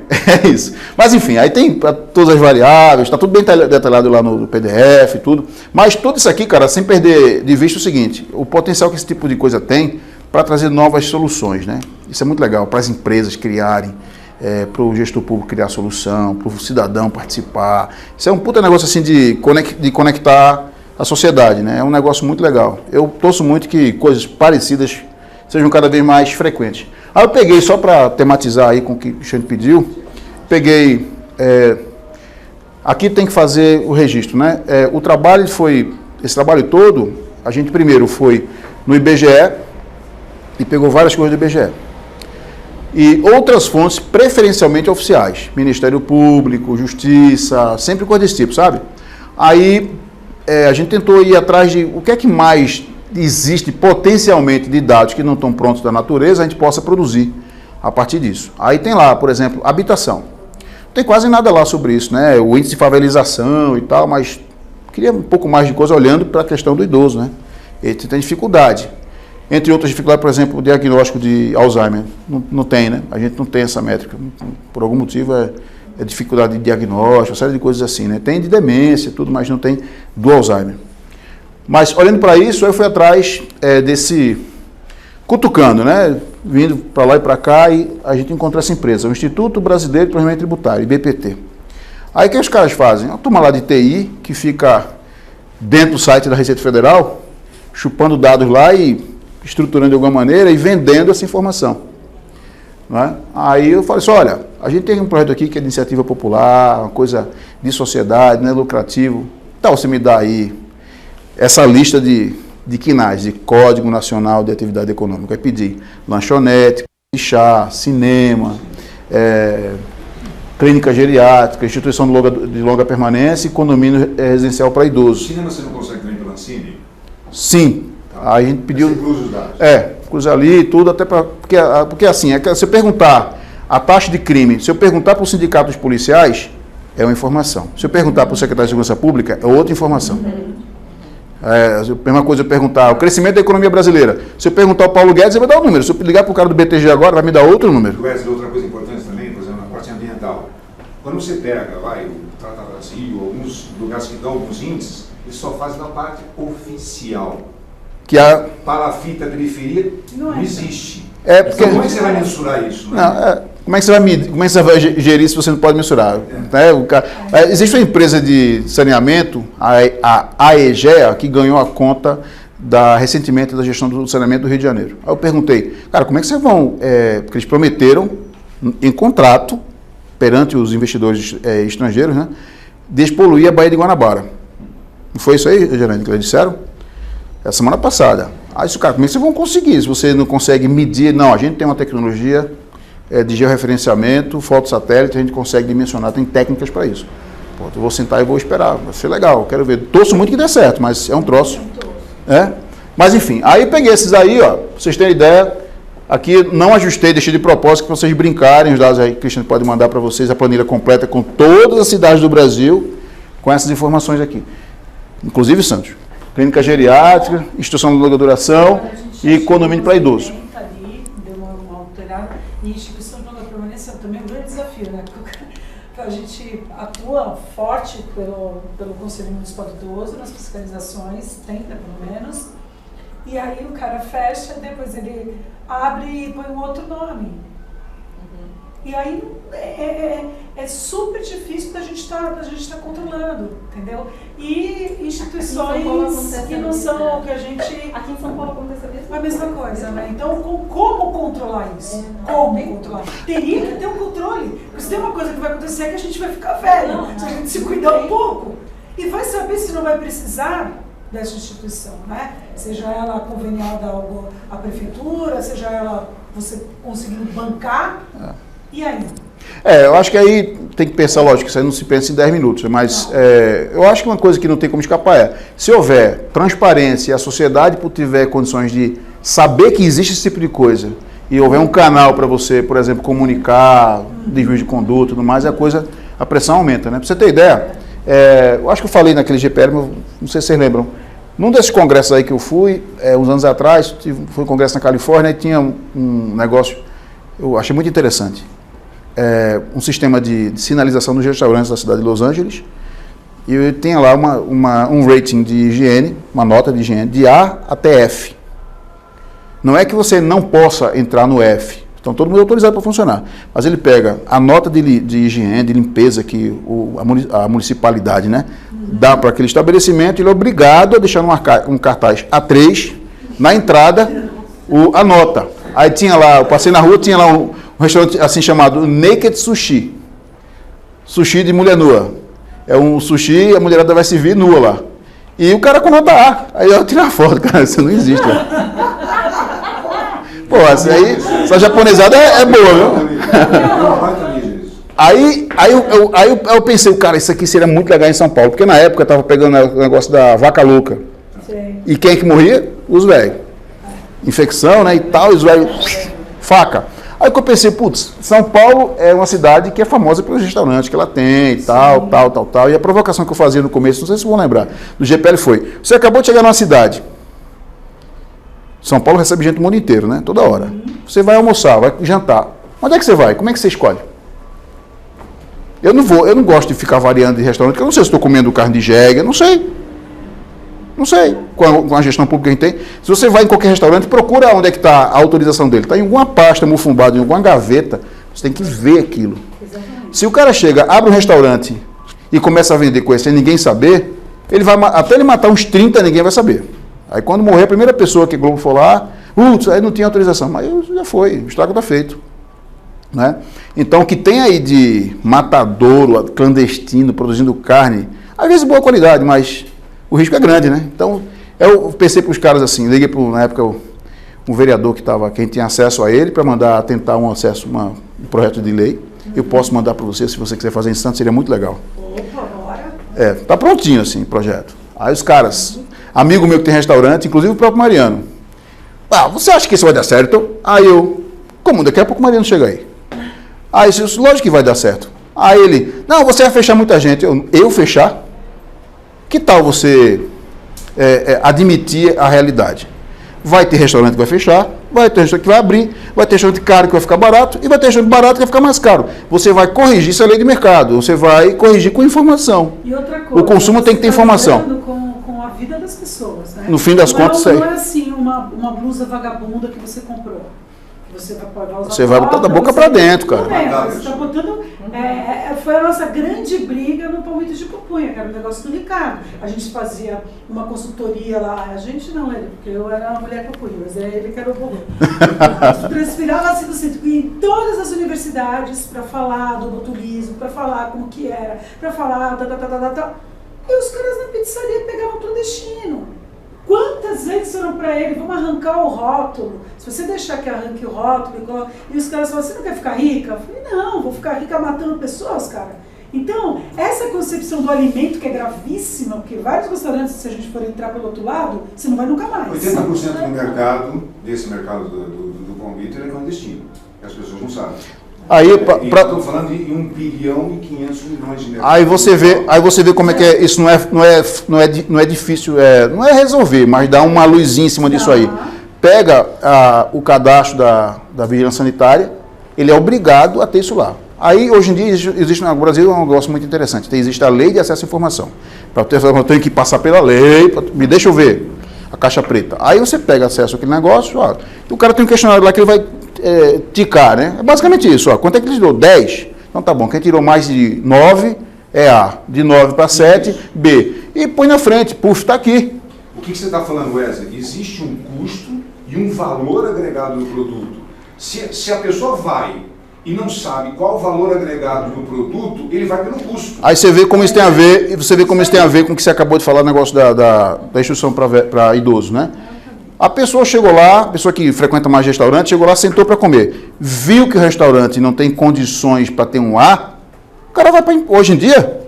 é isso. Mas enfim, aí tem todas as variáveis, está tudo bem detalhado lá no PDF e tudo. Mas tudo isso aqui, cara, sem perder de vista o seguinte, o potencial que esse tipo de coisa tem para trazer novas soluções, né? Isso é muito legal, para as empresas criarem, para o gestor público criar solução, para o cidadão participar. Isso é um puta negócio assim de conectar a sociedade, né? É um negócio muito legal. Eu torço muito que coisas parecidas sejam cada vez mais frequentes. Aí eu peguei, só para tematizar aí com o que o Xande pediu, aqui tem que fazer o registro, né? Esse trabalho todo, a gente primeiro foi no IBGE e pegou várias coisas do IBGE. E outras fontes, preferencialmente oficiais, Ministério Público, Justiça, sempre coisa desse tipo, sabe? Aí a gente tentou ir atrás de o que é que mais existe potencialmente de dados que não estão prontos da natureza, a gente possa produzir a partir disso. Aí tem lá, por exemplo, habitação. Não tem quase nada lá sobre isso, né? O índice de favelização e tal, mas queria um pouco mais de coisa olhando para a questão do idoso, né? Ele tem dificuldade. Entre outras dificuldades, por exemplo, o diagnóstico de Alzheimer. Não tem, né? A gente não tem essa métrica. Por algum motivo é dificuldade de diagnóstico, uma série de coisas assim, né? Tem de demência, tudo, mas não tem do Alzheimer. Mas olhando para isso, eu fui atrás desse... cutucando, né? Vindo para lá e para cá, e a gente encontrou essa empresa, o Instituto Brasileiro de Planejamento Tributário, IBPT. Aí o que os caras fazem? Uma turma lá de TI, que fica dentro do site da Receita Federal, chupando dados lá e estruturando de alguma maneira e vendendo essa informação. Não é? Aí eu falei assim, olha, a gente tem um projeto aqui que é de iniciativa popular, uma coisa de sociedade, não é lucrativo. Então você me dá aí essa lista de CNAEs, de Código Nacional de Atividade Econômica. Aí pedi lanchonete, chá, cinema, clínica geriátrica, instituição de longa permanência e condomínio residencial para idosos. Cinema você não consegue também pela Ancine? Sim. Tá. Aí a gente pediu... Você cruza os dados. Cruza ali e tudo, até para... Porque assim, se eu perguntar a taxa de crime, se eu perguntar para o sindicato dos policiais, é uma informação. Se eu perguntar para o secretário de Segurança Pública, é outra informação. A mesma coisa eu perguntar o crescimento da economia brasileira. Se eu perguntar ao Paulo Guedes, ele vai dar um número. Se eu ligar para o cara do BTG agora, vai me dar outro número. Wesley, outra coisa importante também, por exemplo, na parte ambiental. Quando você pega, o Tratado Brasil, alguns lugares que dão alguns índices, eles só fazem na parte oficial. Que a palafita, periferia, não existe. Porque... Então, como é que você vai mensurar isso? Né? Como é que você vai medir, como é que você vai gerir se você não pode mensurar? Né? Existe uma empresa de saneamento, a AEGEA, que ganhou a conta recentemente da gestão do saneamento do Rio de Janeiro. Aí eu perguntei, cara, como é que vocês vão... porque eles prometeram, em contrato, perante os investidores estrangeiros, né, despoluir a Baía de Guanabara. Não foi isso aí, Gerando, que eles disseram? A semana passada. Aí isso, cara, como é que vocês vão conseguir? Se você não consegue medir... Não, a gente tem uma tecnologia... de georreferenciamento, fotossatélite, a gente consegue dimensionar, tem técnicas para isso. Pô, eu vou sentar e vou esperar, vai ser legal, quero ver. Torço muito que dê certo, mas é um troço. Mas enfim, aí peguei esses aí, ó, pra vocês terem ideia, aqui não ajustei, deixei de propósito para vocês brincarem, os dados aí que o Cristiano pode mandar para vocês, a planilha completa com todas as cidades do Brasil, com essas informações aqui. Inclusive Santos. Clínica geriátrica, instituição de longa duração e condomínio para idoso. E instituição de longa permanência também é um grande desafio, né? A gente atua forte pelo Conselho Municipal do Idoso, nas fiscalizações, tenta pelo menos, e aí o cara fecha, depois ele abre e põe um outro nome. E aí é super difícil da gente tá controlando, entendeu? E instituições que não são o que a gente... Aqui em São Paulo acontece a mesma coisa, né? Então, como controlar isso? Como controlar? Teria que ter um controle. Porque se tem uma coisa que vai acontecer é que a gente vai ficar velho, se a gente se cuidar um pouco. E vai saber se não vai precisar dessa instituição, né? Seja ela conveniada à prefeitura, seja ela você conseguindo bancar... E aí? Eu acho que aí tem que pensar, lógico, isso aí não se pensa em 10 minutos, mas eu acho que uma coisa que não tem como escapar se houver transparência e a sociedade tiver condições de saber que existe esse tipo de coisa e houver um canal para você, por exemplo, comunicar, desvio de conduta e tudo mais, a pressão aumenta, né? Para você ter ideia, eu acho que eu falei naquele GPR, mas não sei se vocês lembram, num desses congressos aí que eu fui, uns anos atrás, foi um congresso na Califórnia e tinha um negócio, eu achei muito interessante. Um sistema de sinalização nos restaurantes da cidade de Los Angeles e tem lá um rating de higiene, uma nota de higiene de A até F. Não é que você não possa entrar no F, então todo mundo é autorizado para funcionar, mas ele pega a nota de higiene, de limpeza que a municipalidade, né, dá para aquele estabelecimento, ele é obrigado a deixar um cartaz A3 na entrada a nota. Aí tinha lá, eu passei na rua, tinha lá um restaurante assim chamado Naked Sushi. Sushi de mulher nua. É um sushi, a mulherada vai se vir nua lá. E o cara com nota A. Aí eu tirei a foto, cara, isso não existe. Pô, essa japonesada é boa, viu? Aí eu pensei, cara, isso aqui seria muito legal em São Paulo, porque na época eu tava pegando o negócio da vaca louca. Sim. E quem é que morria? Os velhos. Infecção, né, e tal, os velhos, faca. Aí que eu pensei, putz, São Paulo é uma cidade que é famosa pelos restaurantes que ela tem, e tal. E a provocação que eu fazia no começo, não sei se vocês vão lembrar, do GPL foi, você acabou de chegar numa cidade, São Paulo recebe gente do mundo inteiro, né, toda hora. Você vai almoçar, vai jantar. Onde é que você vai? Como é que você escolhe? Eu não gosto de ficar variando de restaurante, porque eu não sei se estou comendo carne de jegue, eu não sei. Não sei, com a gestão pública que a gente tem. Se você vai em qualquer restaurante, procura onde é que está a autorização dele. Está em alguma pasta mufumbada, em alguma gaveta. Você tem que ver aquilo. Exatamente. Se o cara chega, abre um restaurante e começa a vender coisa sem ninguém saber, ele vai, até ele matar uns 30, ninguém vai saber. Aí quando morrer, a primeira pessoa que o Globo for lá, aí não tinha autorização. Mas já foi, o estrago está feito. Né? Então, o que tem aí de matadouro, clandestino, produzindo carne, às vezes boa qualidade, mas o risco é grande, né? Então, eu pensei para os caras assim, liguei para, na época, um vereador que estava, quem tinha acesso a ele, para mandar tentar um projeto de lei. Eu posso mandar para você, se você quiser fazer em instante, seria muito legal. Opa, bora. Tá prontinho assim o projeto. Aí os caras, amigo meu que tem restaurante, inclusive o próprio Mariano. Você acha que isso vai dar certo? Aí eu, como? Daqui a pouco o Mariano chega aí. Aí eu disse, lógico que vai dar certo. Aí ele, não, você vai fechar muita gente. Eu fechar? Que tal você admitir a realidade? Vai ter restaurante que vai fechar, vai ter restaurante que vai abrir, vai ter restaurante caro que vai ficar barato e vai ter restaurante barato que vai ficar mais caro. Você vai corrigir, isso é lei de mercado, você vai corrigir com informação. E outra coisa, o consumo tem que ter informação. Com a vida das pessoas, né? No fim das contas, não é assim uma blusa vagabunda que você comprou. Você vai botar da boca para dentro, cara. Você está botando. Foi a nossa grande briga no Palmito de Pupunha, que era o negócio do Ricardo. A gente fazia uma consultoria lá, a gente não, ele, porque eu era uma mulher Pupunha, mas ele que era o bolo. Transfirava assim do centro, em todas as universidades, para falar do botulismo, para falar como que era, para falar E os caras na pizzaria pegavam clandestino. Quantas vezes foram para ele, vamos arrancar o rótulo, se você deixar que arranque o rótulo, e os caras falam, você não quer ficar rica? Eu falei, não, vou ficar rica matando pessoas, cara. Então, essa concepção do alimento que é gravíssima, porque vários restaurantes, se a gente for entrar pelo outro lado, você não vai nunca mais. 80% do mercado, desse mercado do Palmito, é clandestino, as pessoas não sabem. Aí, estou falando de 1 bilhão e 500 milhões de mercado. Aí você vê como é que é, isso não é difícil, não é resolver, mas dá uma luzinha em cima disso aí. Pega o cadastro da vigilância sanitária, ele é obrigado a ter isso lá. Aí, hoje em dia, existe no Brasil um negócio muito interessante, existe a lei de acesso à informação. Para ter essa informação, eu tenho que passar pela lei, me deixa eu ver a caixa preta. Aí você pega acesso àquele negócio, e o cara tem um questionário lá que ele vai ticar, né? É basicamente isso, quanto é que ele tirou? 10? Então tá bom, quem tirou mais de 9 é A, de 9 para 7, B. E põe na frente, puxa, está aqui. O que você está falando, Wesley? Existe um custo e um valor agregado no produto. Se a pessoa vai e não sabe qual o valor agregado do produto, ele vai pelo custo. Aí você vê como isso tem a ver, e você vê como isso tem a ver com o que você acabou de falar, o negócio da instrução para idoso, né? A pessoa chegou lá, a pessoa que frequenta mais restaurante, chegou lá, sentou para comer. Viu que o restaurante não tem condições para ter um A, o cara vai para... Hoje em dia,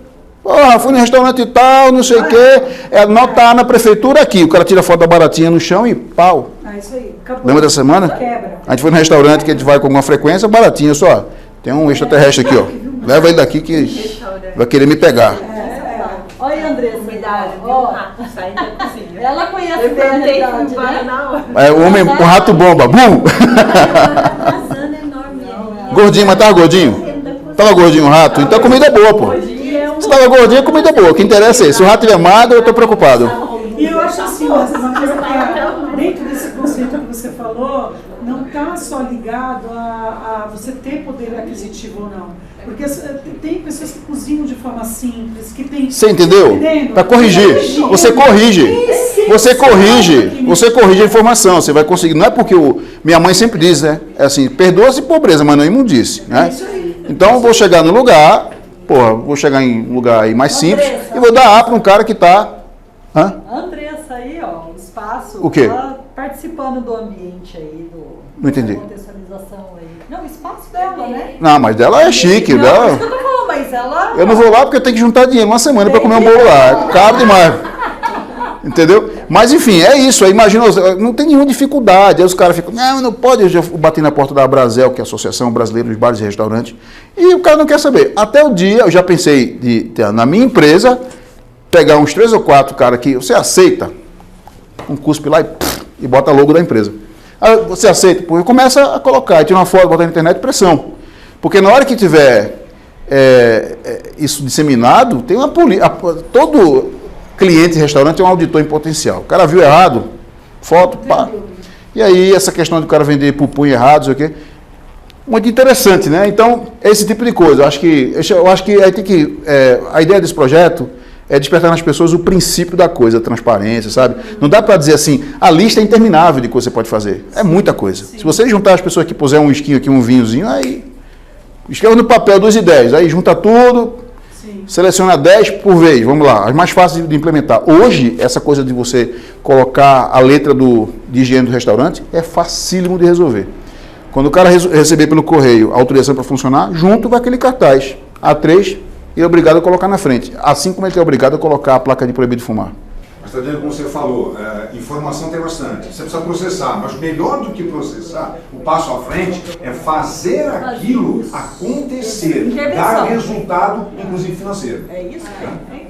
fui no restaurante e tal, não sei o quê, nota A na prefeitura aqui. O cara tira a foto da baratinha no chão e pau. Isso aí. Acabou. Lembra dessa semana? Quebra. A gente foi no restaurante que a gente vai com alguma frequência, baratinha só. Tem um extraterrestre aqui, ó. Leva ele daqui que vai querer me pegar. Olha, Andressa, Cuidado, viu? ó, Saindo da cozinha. ela conhece Eu bem a perguntei realidade, pro bar né? na hora. O rato bomba, bum! Passando enorme. Gordinho, mas tava gordinho? Tava gordinho o rato? Então a comida é boa, pô. Se tava gordinho, a comida é boa. O que interessa é isso. Se o rato estiver magro, eu tô preocupado. E eu acho assim, mas uma coisa que dentro desse conceito que você falou, não está só ligado a você ter poder aquisitivo ou não. Porque tem pessoas que cozinham de forma simples, que tem... Você entendeu? Para corrigir. Você corrige. Você corrige. Você corrige a informação. Você vai conseguir. Não é porque minha mãe sempre diz, né? É assim, perdoa-se pobreza, mas não imundice, né? Então eu vou chegar no lugar, vou chegar em um lugar aí mais simples e vou dar A para um cara que está... Andressa aí, ó, o espaço, o quê? ela participando do ambiente aí, Não entendi. Contextualização aí. Não, o espaço dela, né? Não, mas dela é chique, Não, dela... isso que eu tô falando, mas ela... Eu não vou lá porque eu tenho que juntar dinheiro uma semana para comer um bolo lá. É caro demais. Entendeu? Mas enfim, é isso. Aí imagina, não tem nenhuma dificuldade. Aí os caras ficam, não pode. Eu já bati na porta da Abrazel, que é a Associação Brasileira dos Bares e Restaurantes, e o cara não quer saber. Até o dia, eu já pensei na minha empresa, pegar uns 3 ou 4 caras que você aceita, um cuspe lá e bota logo da empresa. Aí você aceita, porque começa a colocar, tira uma foto, bota na internet, pressão. Porque na hora que tiver isso disseminado, tem uma polícia. Todo cliente de restaurante é um auditor em potencial. O cara viu errado, foto, pá. E aí essa questão de o cara vender pupum errado, sei o quê. Muito interessante, né? Então, esse tipo de coisa. Eu acho que aí tem que. A ideia desse projeto é despertar nas pessoas o princípio da coisa, a transparência, sabe? Não dá para dizer assim, a lista é interminável de coisa que você pode fazer. É muita coisa. Sim. Se você juntar as pessoas que puser um esquinho aqui, um vinhozinho, aí escreva no papel 2 e 10, aí junta tudo, sim, seleciona 10 por vez, vamos lá, as mais fáceis de implementar. Hoje, essa coisa de você colocar a letra de higiene do restaurante é facílimo de resolver. Quando o cara receber pelo correio a autorização para funcionar, junto com aquele cartaz A3, ele é obrigado a colocar na frente, assim como ele é obrigado a colocar a placa de proibido de fumar. Mas está vendo como você falou, informação tem bastante, você precisa processar, mas melhor do que processar, o passo à frente é fazer aquilo acontecer, dar resultado, inclusive financeiro. É isso?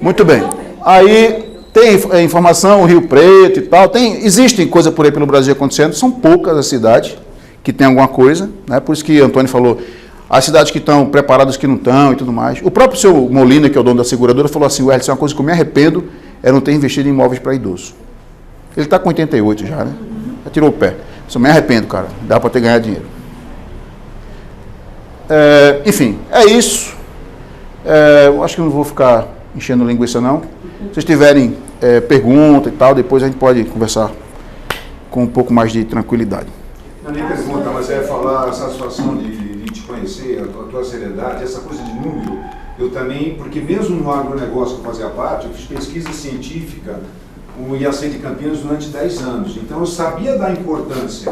Muito bem. Aí tem informação, Rio Preto e tal, existem coisas por aí pelo Brasil acontecendo, são poucas as cidades que tem alguma coisa, né? Por isso que o Antônio falou, as cidades que estão preparadas que não estão e tudo mais. O próprio seu Molina, que é o dono da seguradora, falou assim, Wellington, é uma coisa que eu me arrependo, é não ter investido em imóveis para idoso. Ele está com 88 já, né? Já tirou o pé. Eu me arrependo, cara. Dá para ter ganhado dinheiro. Enfim, é isso. Eu acho que eu não vou ficar enchendo linguiça, não. Se vocês tiverem pergunta e tal, depois a gente pode conversar com um pouco mais de tranquilidade. Não é nem pergunta, mas é falar a satisfação de te conhecer, a tua seriedade, essa coisa de número. Eu também, porque mesmo no agronegócio que eu fazia parte, eu fiz pesquisa científica no IAC de Campinas durante 10 anos. Então eu sabia da importância.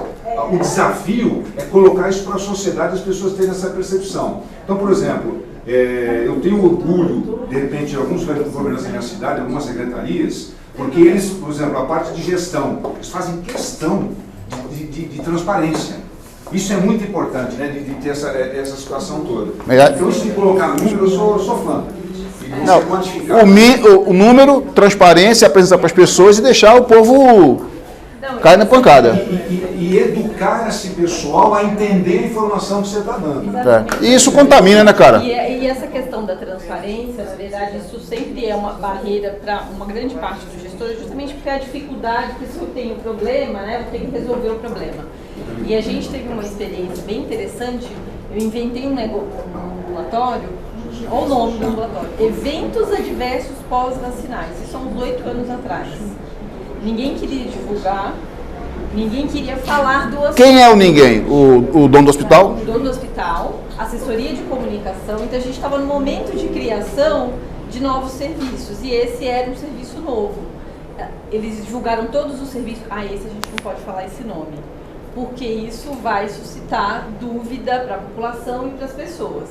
O desafio é colocar isso para a sociedade, as pessoas terem essa percepção. Então, por exemplo, eu tenho orgulho, de repente, de alguns governantes da minha cidade, algumas secretarias, porque eles, por exemplo, a parte de gestão, eles fazem questão de transparência. Isso é muito importante, né, de ter essa situação toda. Então, se colocar número, eu sou fã. O número, transparência, apresentar para as pessoas e deixar o povo cair na pancada. E educar esse pessoal a entender a informação que você está dando. E isso contamina, né, cara? E essa questão da transparência, na verdade, isso sempre é uma barreira para uma grande parte dos gestores, justamente porque a dificuldade, porque se eu tenho problema, né, eu tenho que resolver o problema. E a gente teve uma experiência bem interessante, eu inventei um ambulatório, olha o nome do ambulatório, Eventos Adversos Pós-Vacinais, isso há uns 8 anos atrás. Ninguém queria divulgar, ninguém queria falar do assunto. Quem é o ninguém? O dono do hospital? O dono do hospital, assessoria de comunicação, então a gente estava no momento de criação de novos serviços, e esse era um serviço novo. Eles divulgaram todos os serviços, esse a gente não pode falar esse nome, porque isso vai suscitar dúvida para a população e para as pessoas.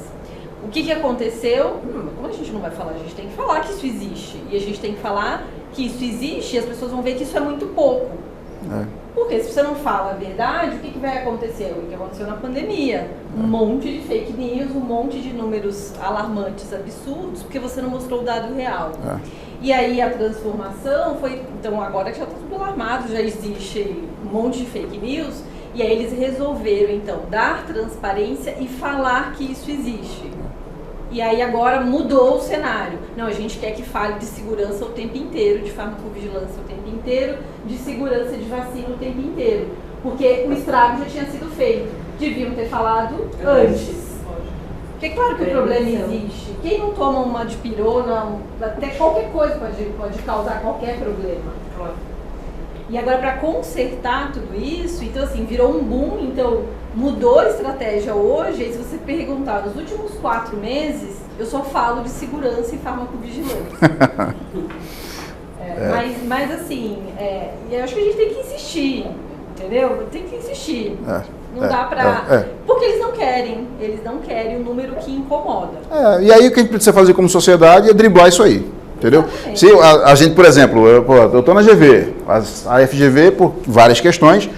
O que aconteceu? Como a gente não vai falar? A gente tem que falar que isso existe. E a gente tem que falar que isso existe e as pessoas vão ver que isso é muito pouco. Porque se você não fala a verdade, o que vai acontecer? O que aconteceu na pandemia? Um monte de fake news, um monte de números alarmantes, absurdos, porque você não mostrou o dado real. E aí a transformação foi... Então agora já está tudo alarmado, já existe um monte de fake news. E aí eles resolveram, então, dar transparência e falar que isso existe. E aí agora mudou o cenário. Não, a gente quer que fale de segurança o tempo inteiro, de farmacovigilância o tempo inteiro, de segurança de vacina o tempo inteiro. Porque o estrago já tinha sido feito. Deviam ter falado antes. Porque claro que o problema existe. Quem não toma uma dipirona, até qualquer coisa pode causar qualquer problema. E agora, para consertar tudo isso, então assim, virou um boom, então mudou a estratégia hoje. E se você perguntar, nos últimos 4 meses, eu só falo de segurança e farmacovigilância. Mas assim, eu acho que a gente tem que insistir, entendeu? Tem que insistir. Não dá pra... Porque eles não querem o número que incomoda. E aí o que a gente precisa fazer como sociedade é driblar isso aí, entendeu? Exatamente. Se a gente, por exemplo, eu estou na GV, a FGV, por várias questões,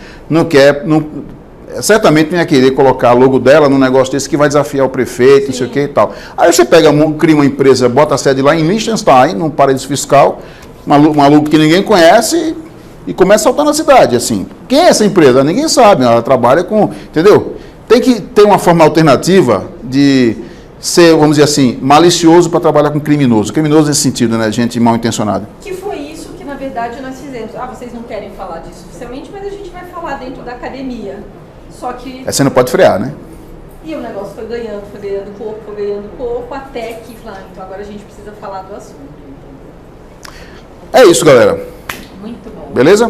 certamente não ia querer colocar a logo dela num negócio desse que vai desafiar o prefeito, não sei o que e tal. Aí você cria uma empresa, bota a sede lá em Liechtenstein, num paraíso fiscal, maluco que ninguém conhece, e começa a saltar na cidade, assim. Quem é essa empresa? Ninguém sabe, ela trabalha com... Entendeu? Tem que ter uma forma alternativa de ser, vamos dizer assim, malicioso para trabalhar com criminoso. Criminoso nesse sentido, né? Gente mal intencionada. Que foi isso que, na verdade, nós fizemos. Vocês não querem falar disso oficialmente, mas a gente vai falar dentro da academia. Só que... Aí você não pode frear, né? E o negócio foi ganhando corpo, até que, então agora a gente precisa falar do assunto. É isso, galera. Muito bom. Beleza?